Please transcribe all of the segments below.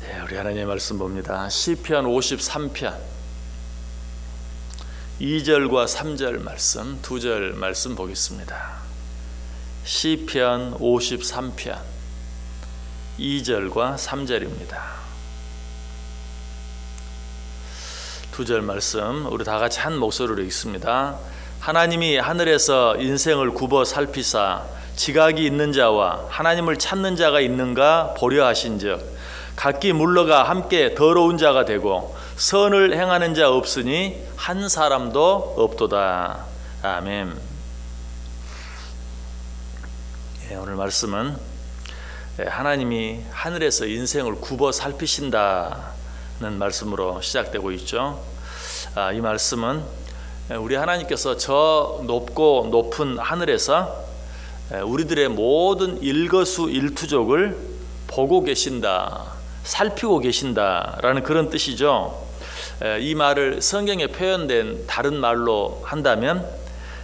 우리 하나님의 말씀 봅니다. 시편 53편 2절과 3절 말씀, 2절 말씀 보겠습니다. 시편 53편 2절과 3절입니다. 2절 말씀 우리 다 같이 한 목소리로 읽습니다. 하나님이 하늘에서 인생을 굽어 살피사 지각이 있는 자와 하나님을 찾는 자가 있는가 보려 하신즉 각기 물러가 함께 더러운 자가 되고 선을 행하는 자 없으니 한 사람도 없도다. 아멘. 오늘 말씀은 하나님이 하늘에서 인생을 굽어 살피신다는 말씀으로 시작되고 있죠. 이 말씀은 우리 하나님께서 저 높고 높은 하늘에서 우리들의 모든 일거수일투족을 보고 계신다, 살피고 계신다라는 그런 뜻이죠. 이 말을 성경에 표현된 다른 말로 한다면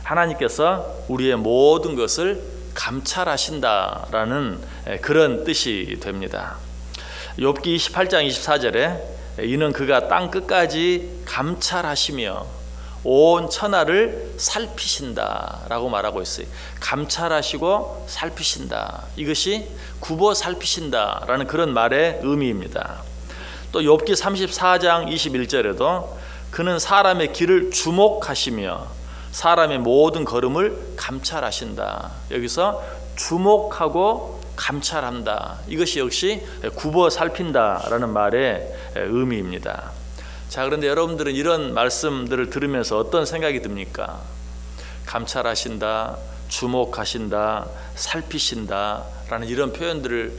하나님께서 우리의 모든 것을 감찰하신다라는 그런 뜻이 됩니다. 욥기 28장 24절에 이는 그가 땅 끝까지 감찰하시며 온 천하를 살피신다라고 말하고 있어요. 감찰하시고 살피신다. 이것이 굽어 살피신다라는 그런 말의 의미입니다. 또 욥기 34장 21절에도 그는 사람의 길을 주목하시며 사람의 모든 걸음을 감찰하신다. 여기서 주목하고 감찰한다. 이것이 역시 굽어 살핀다라는 말의 의미입니다. 자, 그런데 여러분들은 이런 말씀들을 들으면서 어떤 생각이 듭니까? 감찰하신다, 주목하신다, 살피신다 라는 이런 표현들을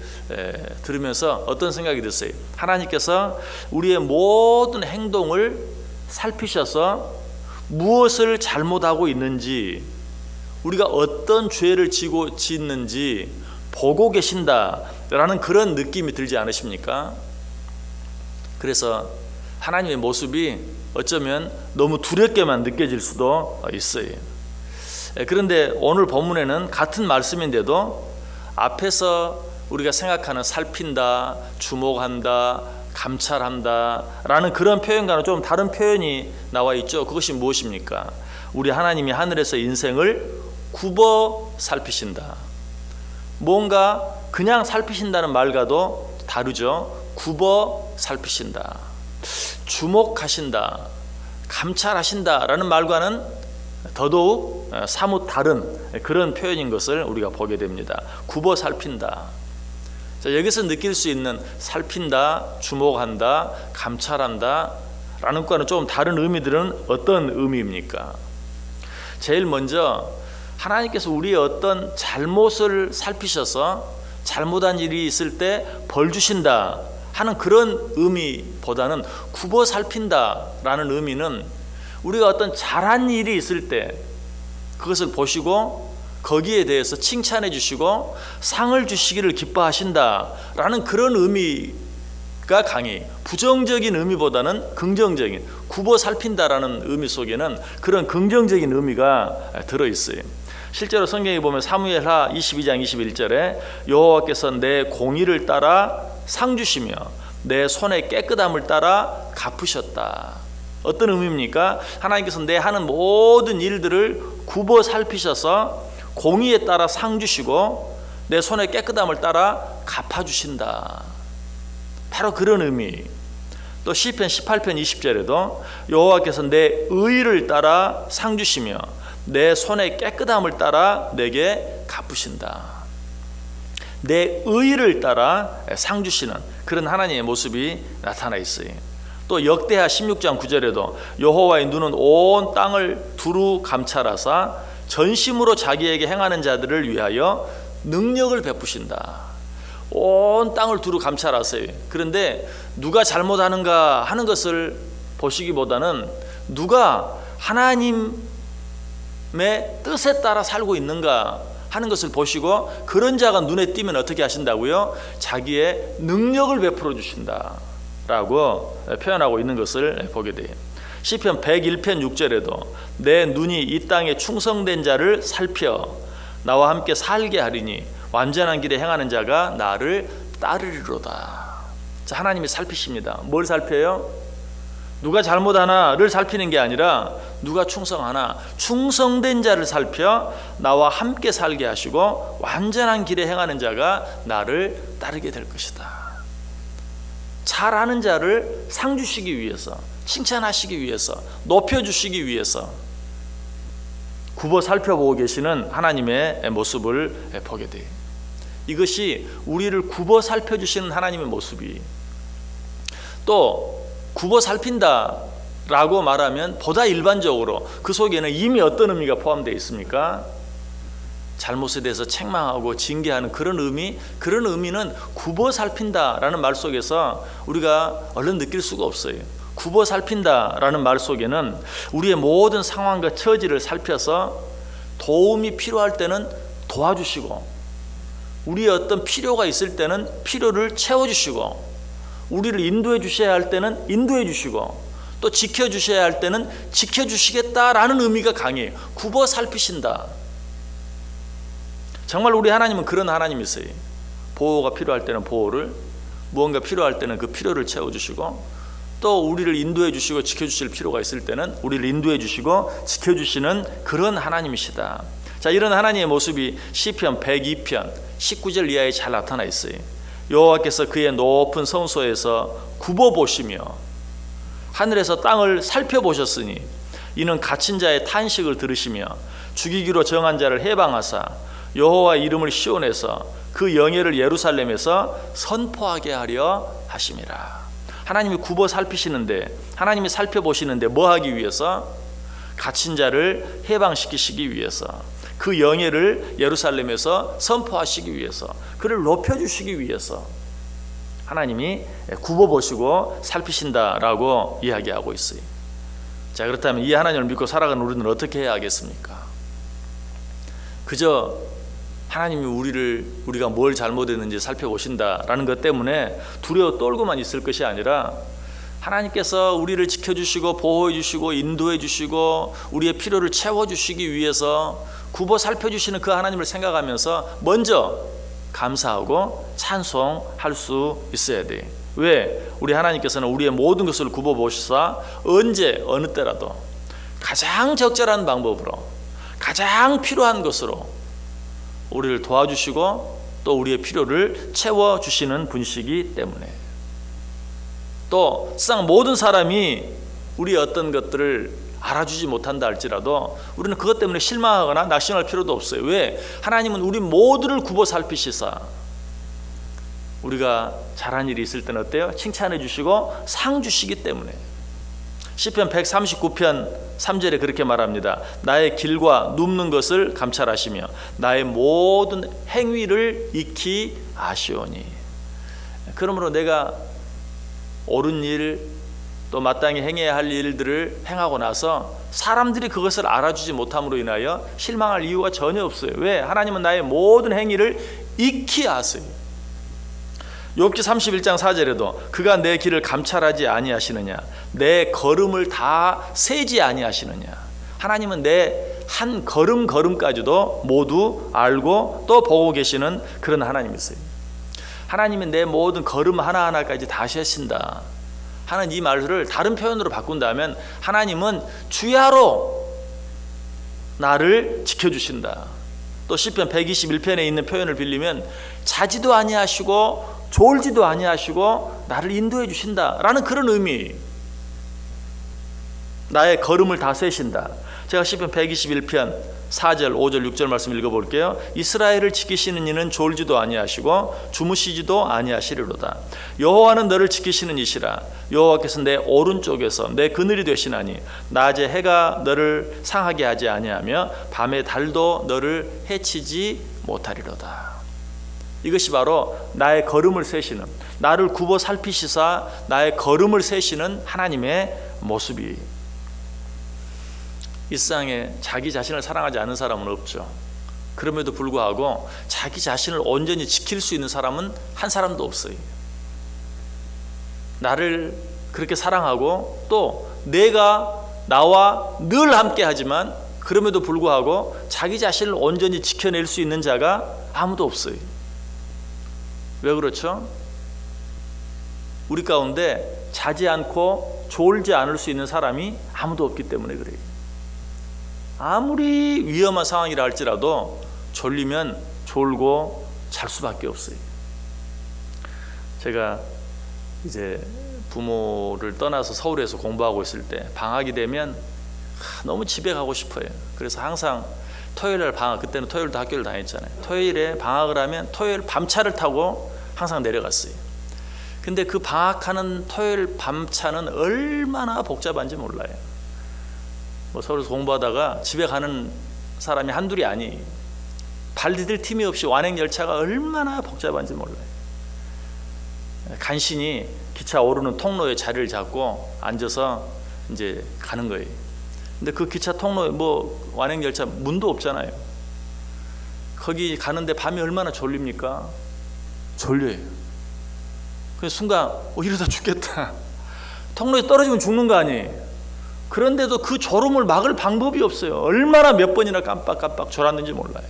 들으면서 어떤 생각이 드세요? 하나님께서 우리의 모든 행동을 살피셔서 무엇을 잘못하고 있는지, 우리가 어떤 죄를 짓는지 보고 계신다라는 그런 느낌이 들지 않으십니까? 그래서 하나님의 모습이 어쩌면 너무 두렵게만 느껴질 수도 있어요. 그런데 오늘 본문에는 같은 말씀인데도 앞에서 우리가 생각하는 살핀다, 주목한다, 감찰한다 라는 그런 표현과는 좀 다른 표현이 나와 있죠. 그것이 무엇입니까? 우리 하나님이 하늘에서 인생을 굽어 살피신다. 뭔가 그냥 살피신다는 말과도 다르죠. 굽어 살피신다, 주목하신다, 감찰하신다 라는 말과는 더더욱 사뭇 다른 그런 표현인 것을 우리가 보게 됩니다. 굽어 살핀다. 자, 여기서 느낄 수 있는 살핀다, 주목한다, 감찰한다 라는 것과는 좀 다른 의미들은 어떤 의미입니까? 제일 먼저 하나님께서 우리의 어떤 잘못을 살피셔서 잘못한 일이 있을 때 벌 주신다 하는 그런 의미보다는 굽어 살핀다라는 의미는 우리가 어떤 잘한 일이 있을 때 그것을 보시고 거기에 대해서 칭찬해 주시고 상을 주시기를 기뻐하신다라는 그런 의미가 강해요. 부정적인 의미보다는 긍정적인, 굽어 살핀다라는 의미 속에는 그런 긍정적인 의미가 들어있어요. 실제로 성경에 보면 사무엘하 22장 21절에 여호와께서 내 공의를 따라 상 주시며 내 손의 깨끗함을 따라 갚으셨다. 어떤 의미입니까? 하나님께서 내 하는 모든 일들을 굽어 살피셔서 공의에 따라 상 주시고 내 손의 깨끗함을 따라 갚아주신다. 바로 그런 의미. 또 시편 18편 20절에도 여호와께서 내 의를 따라 상 주시며 내 손의 깨끗함을 따라 내게 갚으신다. 내 의를 따라 상 주시는 그런 하나님의 모습이 나타나 있어요. 또 역대하 16장 9절에도 여호와의 눈은 온 땅을 두루 감찰하사 전심으로 자기에게 행하는 자들을 위하여 능력을 베푸신다. 온 땅을 두루 감찰하세요. 그런데 누가 잘못하는가 하는 것을 보시기보다는 누가 하나님의 뜻에 따라 살고 있는가 하는 것을 보시고 그런 자가 눈에 띄면 어떻게 하신다고요? 자기의 능력을 베풀어 주신다 라고 표현하고 있는 것을 보게 돼요. 시편 101편 6절에도 내 눈이 이 땅에 충성된 자를 살펴 나와 함께 살게 하리니 완전한 길에 행하는 자가 나를 따르리로다. 자, 하나님이 살피십니다. 뭘 살펴요? 누가 잘못하나를 살피는 게 아니라 누가 충성하나, 충성된 자를 살펴 나와 함께 살게 하시고 완전한 길에 행하는 자가 나를 따르게 될 것이다. 잘하는 자를 상 주시기 위해서, 칭찬하시기 위해서, 높여주시기 위해서 굽어 살펴보고 계시는 하나님의 모습을 보게 돼요. 이것이 우리를 굽어 살펴주시는 하나님의 모습이, 또 굽어 살핀다라고 말하면 보다 일반적으로 그 속에는 이미 어떤 의미가 포함되어 있습니까? 잘못에 대해서 책망하고 징계하는 그런 의미, 그런 의미는 굽어 살핀다라는 말 속에서 우리가 얼른 느낄 수가 없어요. 굽어 살핀다라는 말 속에는 우리의 모든 상황과 처지를 살펴서 도움이 필요할 때는 도와주시고, 우리의 어떤 필요가 있을 때는 필요를 채워주시고, 우리를 인도해 주셔야 할 때는 인도해 주시고, 또 지켜주셔야 할 때는 지켜주시겠다라는 의미가 강해요. 굽어 살피신다. 정말 우리 하나님은 그런 하나님이세요. 보호가 필요할 때는 보호를, 무언가 필요할 때는 그 필요를 채워주시고, 또 우리를 인도해 주시고 지켜주실 필요가 있을 때는 우리를 인도해 주시고 지켜주시는 그런 하나님이시다. 자, 이런 하나님의 모습이 시편 102편 19절 이하에 잘 나타나 있어요. 여호와께서 그의 높은 성소에서 굽어보시며 하늘에서 땅을 살펴보셨으니 이는 갇힌 자의 탄식을 들으시며 죽이기로 정한 자를 해방하사 여호와 이름을 시온에서 그 영예를 예루살렘에서 선포하게 하려 하심이라. 하나님이 굽어 살피시는데, 하나님이 살펴보시는데 뭐 하기 위해서? 갇힌 자를 해방시키시기 위해서, 그 영예를 예루살렘에서 선포하시기 위해서, 그를 높여주시기 위해서 하나님이 굽어보시고 살피신다라고 이야기하고 있어요. 자, 그렇다면 이 하나님을 믿고 살아가는 우리는 어떻게 해야 하겠습니까? 그저 하나님이 우리가 뭘 잘못했는지 살펴보신다라는 것 때문에 두려워 떨고만 있을 것이 아니라, 하나님께서 우리를 지켜주시고 보호해 주시고 인도해 주시고 우리의 필요를 채워주시기 위해서 굽어 살펴주시는 그 하나님을 생각하면서 먼저 감사하고 찬송할 수 있어야 돼요. 왜? 우리 하나님께서는 우리의 모든 것을 굽어 보시사 언제 어느 때라도 가장 적절한 방법으로, 가장 필요한 것으로 우리를 도와주시고 또 우리의 필요를 채워주시는 분이시기 때문에, 또 세상 모든 사람이 우리의 어떤 것들을 알아주지 못한다 할지라도 우리는 그것 때문에 실망하거나 낙심할 필요도 없어요. 왜? 하나님은 우리 모두를 굽어 살피시사 우리가 잘한 일이 있을 때는 어때요? 칭찬해 주시고 상 주시기 때문에. 시편 139편 3절에 그렇게 말합니다. 나의 길과 눕는 것을 감찰하시며 나의 모든 행위를 익히 아시오니. 그러므로 내가 옳은 일, 또 마땅히 행해야 할 일들을 행하고 나서 사람들이 그것을 알아주지 못함으로 인하여 실망할 이유가 전혀 없어요. 왜? 하나님은 나의 모든 행위를 익히 아세요. 욥기 31장 4절에도 그가 내 길을 감찰하지 아니하시느냐, 내 걸음을 다 세지 아니하시느냐. 하나님은 내 한 걸음까지도 모두 알고 또 보고 계시는 그런 하나님이세요. 하나님은 내 모든 걸음 하나하나까지 다 세신다 하는 이 말을 다른 표현으로 바꾼다면, 하나님은 주야로 나를 지켜주신다. 또 시편 121편에 있는 표현을 빌리면 자지도 아니하시고 졸지도 아니하시고 나를 인도해 주신다라는 그런 의미. 나의 걸음을 다 세신다. 제가 시편 121편 4절, 5절, 6절 말씀 읽어볼게요. 이스라엘을 지키시는 이는 졸지도 아니하시고 주무시지도 아니하시리로다. 여호와는 너를 지키시는 이시라. 여호와께서 내 오른쪽에서 내 그늘이 되시나니 낮에 해가 너를 상하게 하지 아니하며 밤에 달도 너를 해치지 못하리로다. 이것이 바로 나의 걸음을 세시는, 나를 굽어 살피시사 나의 걸음을 세시는 하나님의 모습이. 이 세상에 자기 자신을 사랑하지 않는 사람은 없죠. 그럼에도 불구하고 자기 자신을 온전히 지킬 수 있는 사람은 한 사람도 없어요. 나를 그렇게 사랑하고 또 내가 나와 늘 함께 하지만 그럼에도 불구하고 자기 자신을 온전히 지켜낼 수 있는 자가 아무도 없어요. 왜 그렇죠? 우리 가운데 자지 않고 졸지 않을 수 있는 사람이 아무도 없기 때문에 그래요. 아무리 위험한 상황이라 할지라도 졸리면 졸고 잘 수밖에 없어요. 제가 이제 부모를 떠나서 서울에서 공부하고 있을 때 방학이 되면 너무 집에 가고 싶어요. 그래서 항상 토요일날 방학, 그때는 토요일도 학교를 다녔잖아요. 토요일에 방학을 하면 토요일 밤차를 타고 항상 내려갔어요. 근데 그 방학하는 토요일 밤차는 얼마나 복잡한지 몰라요. 뭐 서울에서 공부하다가 집에 가는 사람이 한둘이 아니에요. 발 디딜 틈이 없이 완행열차가 얼마나 복잡한지 몰라요. 간신히 기차 오르는 통로에 자리를 잡고 앉아서 이제 가는 거예요. 근데 그 기차 통로에 뭐 완행열차 문도 없잖아요. 거기 가는데 밤에 얼마나 졸립니까? 졸려요. 그 순간 이러다 죽겠다. 통로에 떨어지면 죽는 거 아니에요. 그런데도 그 졸음을 막을 방법이 없어요. 얼마나 몇 번이나 깜빡깜빡 졸았는지 몰라요.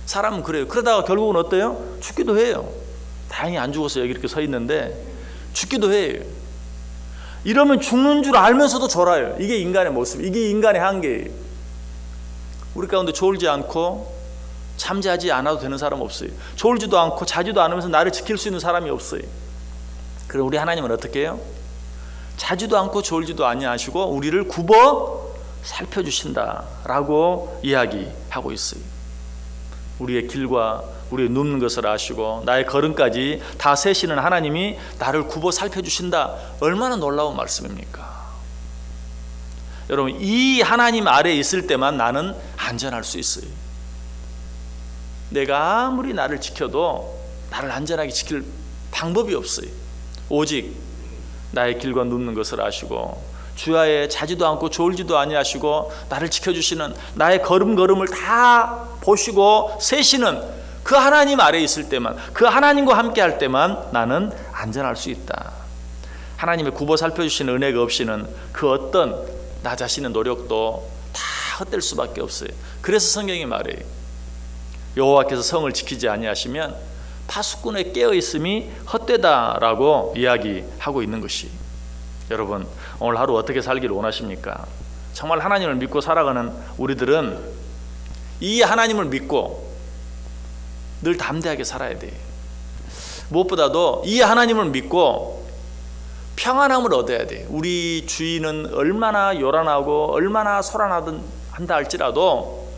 사람은 그래요. 그러다가 결국은 어때요? 죽기도 해요. 다행히 안 죽어서 여기 이렇게 서 있는데 죽기도 해요. 이러면 죽는 줄 알면서도 졸아요. 이게 인간의 모습, 이게 인간의 한계예요. 우리 가운데 졸지 않고 잠자지 않아도 되는 사람 없어요. 졸지도 않고 자지도 않으면서 나를 지킬 수 있는 사람이 없어요. 그럼 우리 하나님은 어떻게 해요? 자지도 않고 졸지도 아니하시고 우리를 굽어 살펴주신다라고 이야기하고 있어요. 우리의 길과 우리의 눕는 것을 아시고 나의 걸음까지 다 세시는 하나님이 나를 굽어 살펴주신다. 얼마나 놀라운 말씀입니까? 여러분, 이 하나님 아래에 있을 때만 나는 안전할 수 있어요. 내가 아무리 나를 지켜도 나를 안전하게 지킬 방법이 없어요. 오직 나의 길과 눕는 것을 아시고 주야에 자지도 않고 졸지도 아니하시고 나를 지켜주시는 나의 걸음걸음을 다 보시고 세시는 그 하나님 아래에 있을 때만, 그 하나님과 함께 할 때만 나는 안전할 수 있다. 하나님의 굽어 살펴주시는 은혜가 없이는 그 어떤 나 자신의 노력도 다 헛될 수밖에 없어요. 그래서 성경이 말해요. 여호와께서 성을 지키지 아니하시면 파수꾼의 깨어있음이 헛되다라고 이야기하고 있는 것이. 여러분, 오늘 하루 어떻게 살기를 원하십니까? 정말 하나님을 믿고 살아가는 우리들은 이 하나님을 믿고 늘 담대하게 살아야 돼요. 무엇보다도 이 하나님을 믿고 평안함을 얻어야 돼요. 우리 주인은 얼마나 요란하고 얼마나 소란하든 한다 할지라도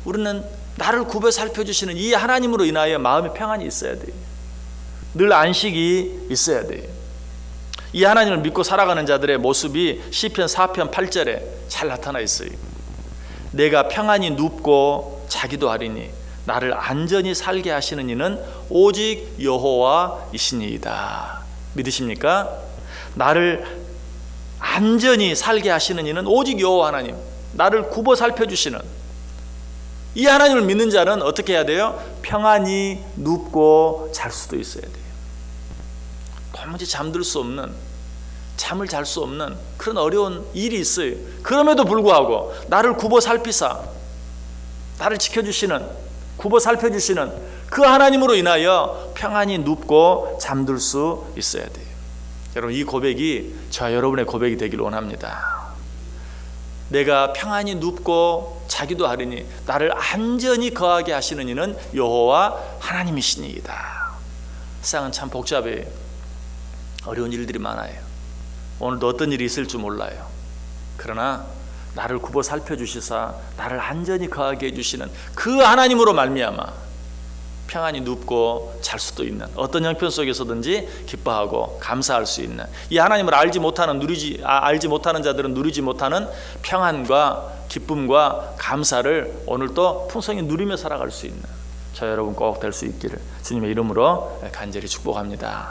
우리는 나를 굽어 살펴주시는 이 하나님으로 인하여 마음의 평안이 있어야 돼요. 늘 안식이 있어야 돼요. 이 하나님을 믿고 살아가는 자들의 모습이 시편 4편 8절에 잘 나타나 있어요. 내가 평안히 눕고 자기도 하리니 나를 안전히 살게 하시는 이는 오직 여호와이시니이다. 믿으십니까? 나를 안전히 살게 하시는 이는 오직 여호와 하나님, 나를 굽어 살펴주시는 이 하나님을 믿는 자는 어떻게 해야 돼요? 평안히 눕고 잘 수도 있어야 돼요. 도무지 잠들 수 없는, 잠을 잘 수 없는 그런 어려운 일이 있어요. 그럼에도 불구하고 나를 굽어 살피사 나를 지켜주시는, 굽어 살펴주시는 그 하나님으로 인하여 평안히 눕고 잠들 수 있어야 돼요. 여러분, 이 고백이 저와 여러분의 고백이 되기를 원합니다. 내가 평안히 눕고 자기도 하리니 나를 안전히 거하게 하시는 이는 여호와 하나님이시니이다. 세상은 참 복잡해요. 어려운 일들이 많아요. 오늘도 어떤 일이 있을 줄 몰라요. 그러나 나를 굽어 살펴주시사 나를 안전히 거하게 해주시는 그 하나님으로 말미암아 평안히 눕고 잘 수도 있는, 어떤 형편 속에서든지 기뻐하고 감사할 수 있는, 이 하나님을 알지 못하는 자들은 누리지 못하는 평안과 기쁨과 감사를 오늘도 풍성히 누리며 살아갈 수 있는 저 여러분 꼭 될 수 있기를 주님의 이름으로 간절히 축복합니다.